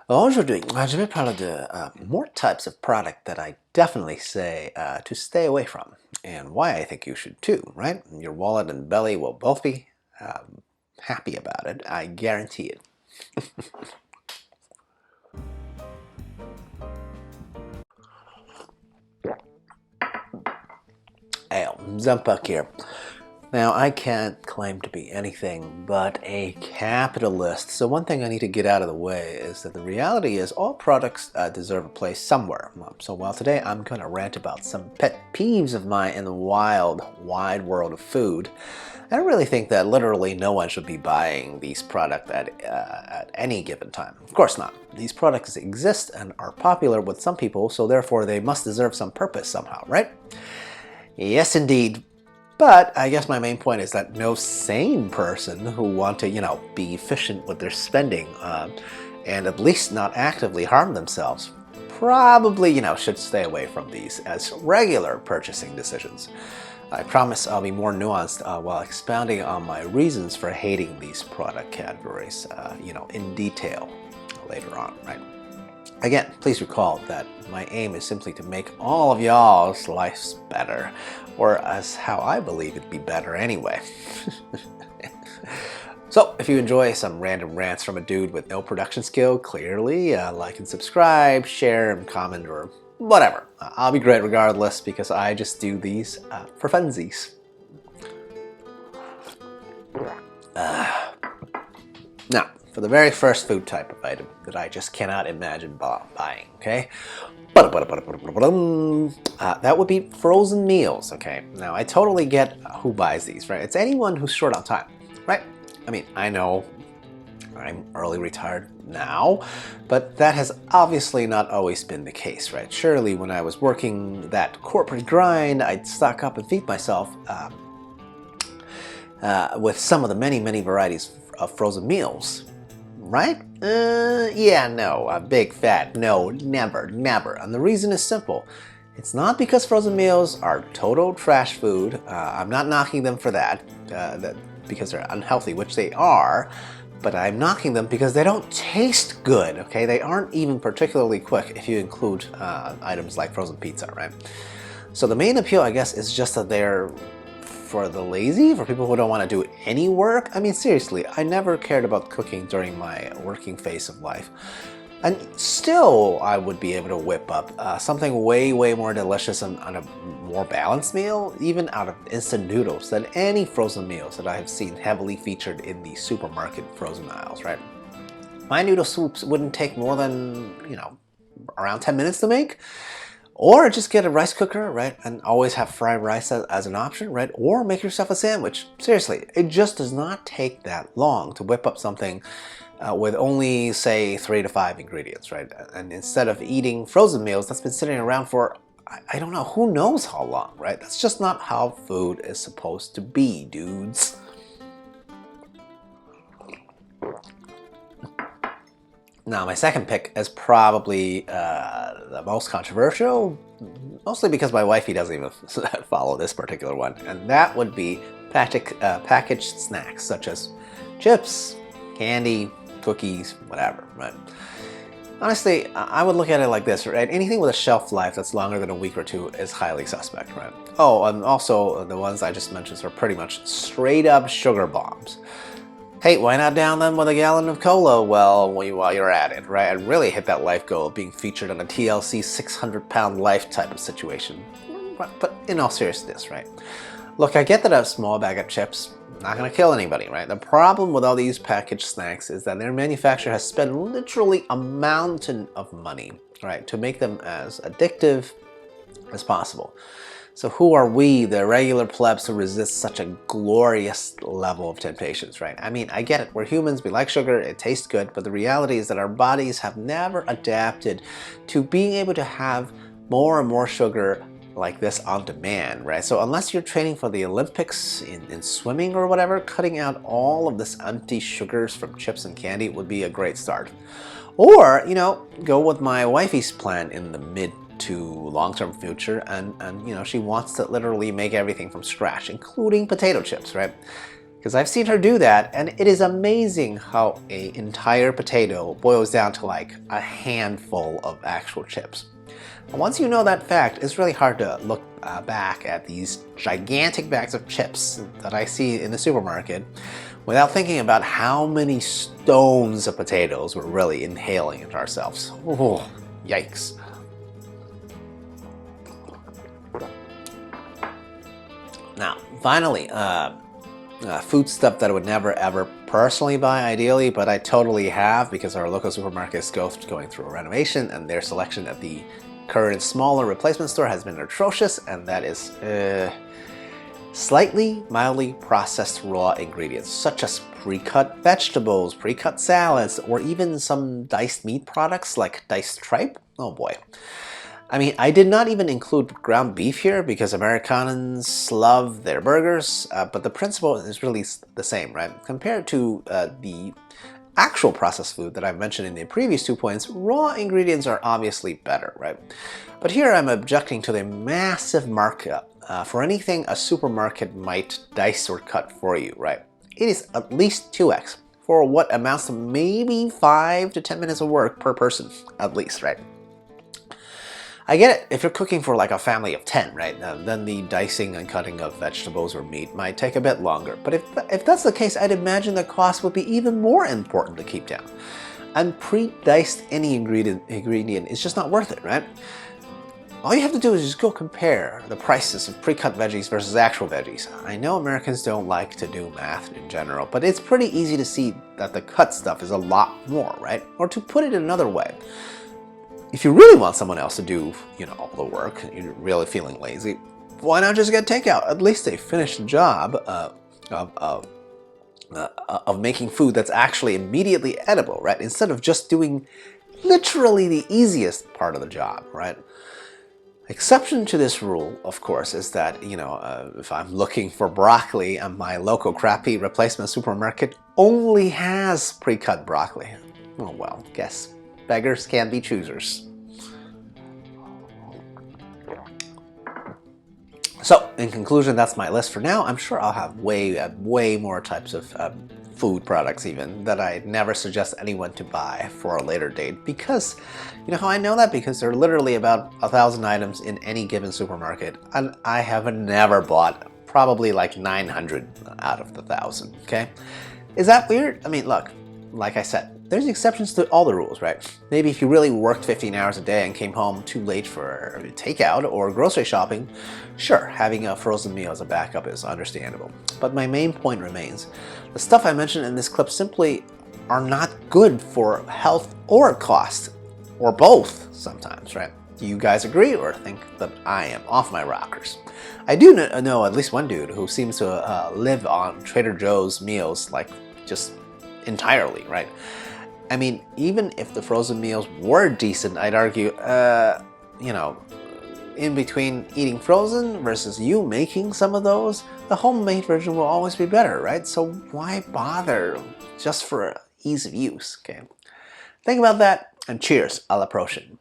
Aujourd'hui, je vais parler de more types of product that I definitely say to stay away from, and why I think you should too, right? Your wallet and belly will both be happy about it, I guarantee it. Hey, XenPuck here. Now, I can't claim to be anything but a capitalist, so one thing I need to get out of the way is that the reality is all products deserve a place somewhere. So while today I'm going to rant about some pet peeves of mine in the wild, wide world of food, I don't really think that literally no one should be buying these products at any given time. Of course not. These products exist and are popular with some people, so therefore they must deserve some purpose somehow, right? Yes, indeed. But I guess my main point is that no sane person who want to, be efficient with their spending and at least not actively harm themselves probably, should stay away from these as regular purchasing decisions. I promise I'll be more nuanced while expounding on my reasons for hating these product categories, in detail later on, right? Again, please recall that my aim is simply to make all of y'all's lives better, or as how I believe it'd be better anyway. So, if you enjoy some random rants from a dude with no production skill, clearly, like and subscribe, share, and comment, or whatever. I'll be great regardless, because I just do these for funsies. Now, for the very first food type of item that I just cannot imagine buying, okay? That would be frozen meals, okay? Now, I totally get who buys these, right? It's anyone who's short on time, right? I mean, I know I'm early retired now, but that has obviously not always been the case, right? Surely when I was working that corporate grind, I'd stock up and feed myself with some of the many varieties of frozen meals. Right? Yeah, no, a big fat no, never. And the reason is simple. It's not because frozen meals are total trash food. I'm not knocking them for that because they're unhealthy, which they are, but I'm knocking them because they don't taste good, okay? They aren't even particularly quick if you include items like frozen pizza, right? So the main appeal, I guess, is just that they're for the lazy, for people who don't want to do any work. I mean, seriously, I never cared about cooking during my working phase of life. And still, I would be able to whip up something way more delicious and on a more balanced meal, even out of instant noodles, than any frozen meals that I have seen heavily featured in the supermarket frozen aisles, right? My noodle soups wouldn't take more than, around 10 minutes to make. Or just get a rice cooker, right, and always have fried rice as an option, right? Or make yourself a sandwich. Seriously, it just does not take that long to whip up something with only, say, 3 to 5 ingredients, right? And instead of eating frozen meals that's been sitting around for, I don't know, who knows how long, right? That's just not how food is supposed to be, dudes. Now, my second pick is probably the most controversial, mostly because my wifey doesn't even follow this particular one, and that would be packaged snacks such as chips, candy, cookies, whatever, right? Honestly, I would look at it like this, right? Anything with a shelf life that's longer than a week or two is highly suspect, right? Oh, and also the ones I just mentioned are pretty much straight up sugar bombs. Hey, why not down them with a gallon of cola while you're at it, right? And really hit that life goal of being featured on a TLC 600-pound life type of situation. But in all seriousness, right? Look, I get that a small bag of chips not gonna kill anybody, right? The problem with all these packaged snacks is that their manufacturer has spent literally a mountain of money, right, to make them as addictive as possible. So who are we, the regular plebs, to resist such a glorious level of temptations, right? I mean, I get it. We're humans. We like sugar. It tastes good. But the reality is that our bodies have never adapted to being able to have more and more sugar like this on demand, right? So unless you're training for the Olympics in swimming or whatever, cutting out all of this empty sugars from chips and candy would be a great start. Or, go with my wifey's plan in the mid to long-term future, and she wants to literally make everything from scratch, including potato chips, right? Because I've seen her do that, and it is amazing how an entire potato boils down to like a handful of actual chips. And once you know that fact, it's really hard to look back at these gigantic bags of chips that I see in the supermarket without thinking about how many stones of potatoes we're really inhaling into ourselves. Oh, yikes. Now, finally, food stuff that I would never ever personally buy ideally, but I totally have because our local supermarket is going through a renovation and their selection at the current smaller replacement store has been atrocious, and that is slightly mildly processed raw ingredients such as pre-cut vegetables, pre-cut salads, or even some diced meat products like diced tripe. Oh boy. I mean, I did not even include ground beef here because Americans love their burgers, but the principle is really the same, right? Compared to the actual processed food that I've mentioned in the previous 2 points, raw ingredients are obviously better, right? But here I'm objecting to the massive markup for anything a supermarket might dice or cut for you, right? It is at least 2x for what amounts to maybe 5 to 10 minutes of work per person, at least, right? I get it, if you're cooking for like a family of 10, right, then the dicing and cutting of vegetables or meat might take a bit longer. But if that's the case, I'd imagine the cost would be even more important to keep down. And pre-diced any ingredient is just not worth it, right? All you have to do is just go compare the prices of pre-cut veggies versus actual veggies. I know Americans don't like to do math in general, but it's pretty easy to see that the cut stuff is a lot more, right? Or to put it another way, if you really want someone else to do, all the work, and you're really feeling lazy, why not just get takeout? At least they finished the job of making food that's actually immediately edible, right? Instead of just doing literally the easiest part of the job, right? Exception to this rule, of course, is that, if I'm looking for broccoli and my local crappy replacement supermarket only has pre-cut broccoli. Oh well, guess beggars can be choosers. So, in conclusion, that's my list for now. I'm sure I'll have way more types of food products even that I never suggest anyone to buy for a later date, because you know how I know that? Because there are literally about 1,000 items in any given supermarket, and I have never bought probably like 900 out of the 1,000, okay? Is that weird? I mean, look, like I said, there's exceptions to all the rules, right? Maybe if you really worked 15 hours a day and came home too late for takeout or grocery shopping, sure, having a frozen meal as a backup is understandable. But my main point remains, the stuff I mentioned in this clip simply are not good for health or cost, or both sometimes, right? Do you guys agree or think that I am off my rockers? I do know at least one dude who seems to live on Trader Joe's meals like just entirely, right? I mean, even if the frozen meals were decent, I'd argue, in between eating frozen versus you making some of those, the homemade version will always be better, right? So why bother just for ease of use, okay? Think about that, and cheers, à la prochaine.